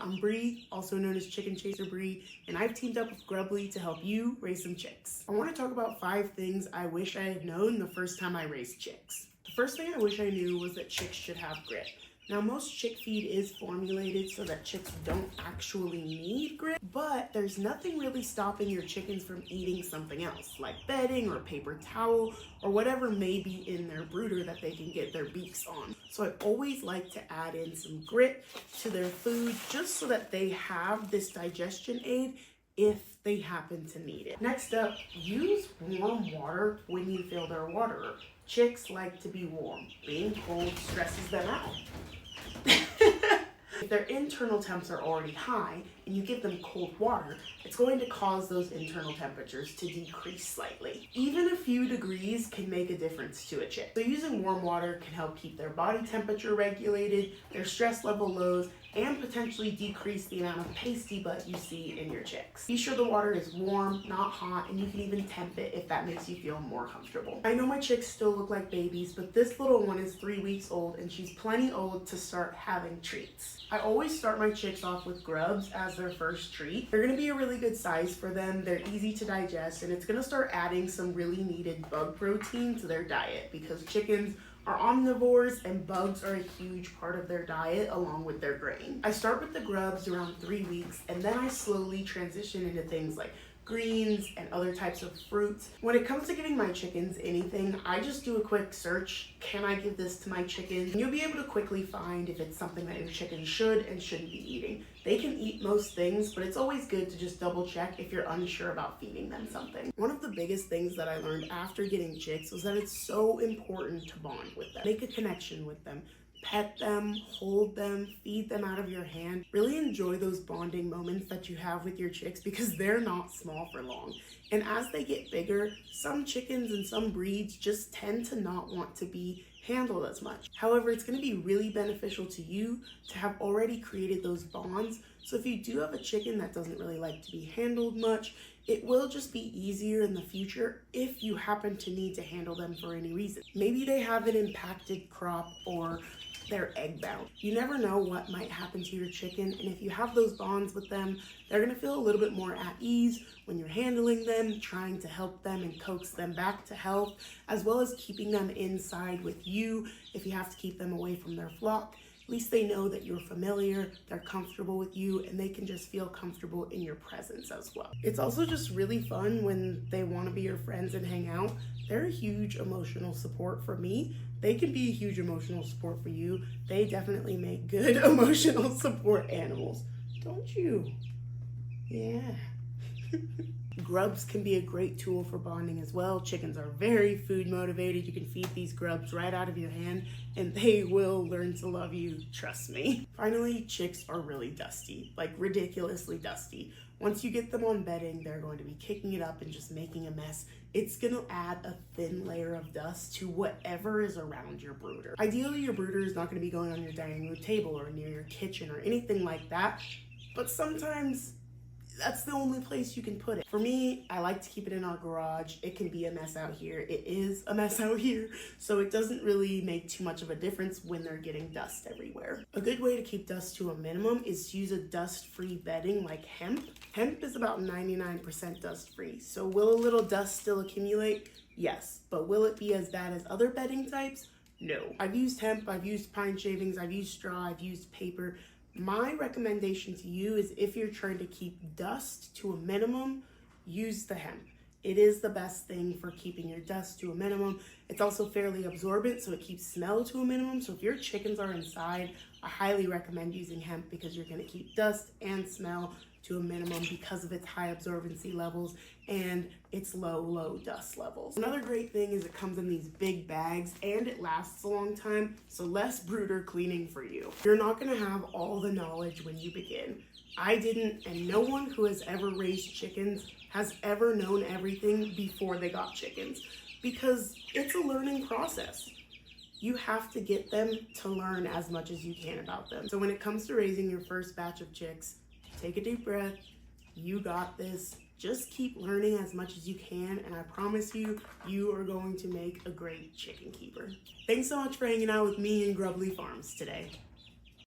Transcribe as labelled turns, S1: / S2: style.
S1: I'm Bree, also known as Chicken Chaser Bree, and I've teamed up with Grubly to help you raise some chicks. I want to talk about 5 things I wish I had known the first time I raised chicks. The first thing I wish I knew was that chicks should have grit. Now, most chick feed is formulated so that chicks don't actually need grit, but there's nothing really stopping your chickens from eating something else, like bedding or paper towel or whatever may be in their brooder that they can get their beaks on. So I always like to add in some grit to their food just so that they have this digestion aid if they happen to need it. Next up, use warm water when you fill their waterer. Chicks like to be warm. Being cold stresses them out. If their internal temps are already high and you give them cold water, it's going to cause those internal temperatures to decrease slightly. Even a few degrees can make a difference to a chick. So using warm water can help keep their body temperature regulated, their stress level lows, and potentially decrease the amount of pasty butt you see in your chicks. Be sure the water is warm, not hot, and you can even temp it if that makes you feel more comfortable. I know my chicks still look like babies, but this little one is 3 weeks old and she's plenty old to start having treats. I always start my chicks off with grubs as their first treat. They're gonna be a really good size for them, they're easy to digest, and it's gonna start adding some really needed bug protein to their diet because chickens are omnivores and bugs are a huge part of their diet along with their grain. I start with the grubs around 3 weeks and then I slowly transition into things like greens and other types of fruits. When it comes to giving my chickens anything, I just do a quick search. Can I give this to my chickens? And you'll be able to quickly find if it's something that your chickens should and shouldn't be eating. They can eat most things, but it's always good to just double check if you're unsure about feeding them something. One of the biggest things that I learned after getting chicks was that it's so important to bond with them. Make a connection with them. Pet them, hold them, feed them out of your hand. Really enjoy those bonding moments that you have with your chicks because they're not small for long. And as they get bigger, some chickens and some breeds just tend to not want to be handled as much. However, it's going to be really beneficial to you to have already created those bonds. So if you do have a chicken that doesn't really like to be handled much, it will just be easier in the future if you happen to need to handle them for any reason. Maybe they have an impacted crop or they're egg bound. You never know what might happen to your chicken, and if you have those bonds with them, they're gonna feel a little bit more at ease when you're handling them, trying to help them and coax them back to health, as well as keeping them inside with you if you have to keep them away from their flock. At least they know that you're familiar, they're comfortable with you, and they can just feel comfortable in your presence as well. It's also just really fun when they want to be your friends and hang out. They're a huge emotional support for me. They can be a huge emotional support for you. They definitely make good emotional support animals. Don't you? Yeah. Grubs can be a great tool for bonding as well. Chickens are very food motivated. You can feed these grubs right out of your hand and they will learn to love you, trust me. Finally, chicks are really dusty, like ridiculously dusty. Once you get them on bedding, they're going to be kicking it up and just making a mess. It's gonna add a thin layer of dust to whatever is around your brooder. Ideally, your brooder is not gonna be going on your dining room table or near your kitchen or anything like that, but sometimes that's the only place you can put it. For me, I like to keep it in our garage. It can be a mess out here. It is a mess out here, so it doesn't really make too much of a difference when they're getting dust everywhere. A good way to keep dust to a minimum is to use a dust-free bedding like hemp. Hemp is about 99% dust-free, so will a little dust still accumulate? Yes, but will it be as bad as other bedding types? No. I've used hemp, I've used pine shavings, I've used straw, I've used paper. My recommendation to you is if you're trying to keep dust to a minimum, use the hemp. It is the best thing for keeping your dust to a minimum. It's also fairly absorbent, so it keeps smell to a minimum. So if your chickens are inside, I highly recommend using hemp because you're gonna keep dust and smell to a minimum because of its high absorbency levels and its low dust levels. Another great thing is it comes in these big bags and it lasts a long time, so less brooder cleaning for you. You're not gonna have all the knowledge when you begin. I didn't, and no one who has ever raised chickens has ever known everything before they got chickens because it's a learning process. You have to get them to learn as much as you can about them. So when it comes to raising your first batch of chicks, take a deep breath. You got this. Just keep learning as much as you can, and I promise you, you are going to make a great chicken keeper. Thanks so much for hanging out with me and Grubly Farms today.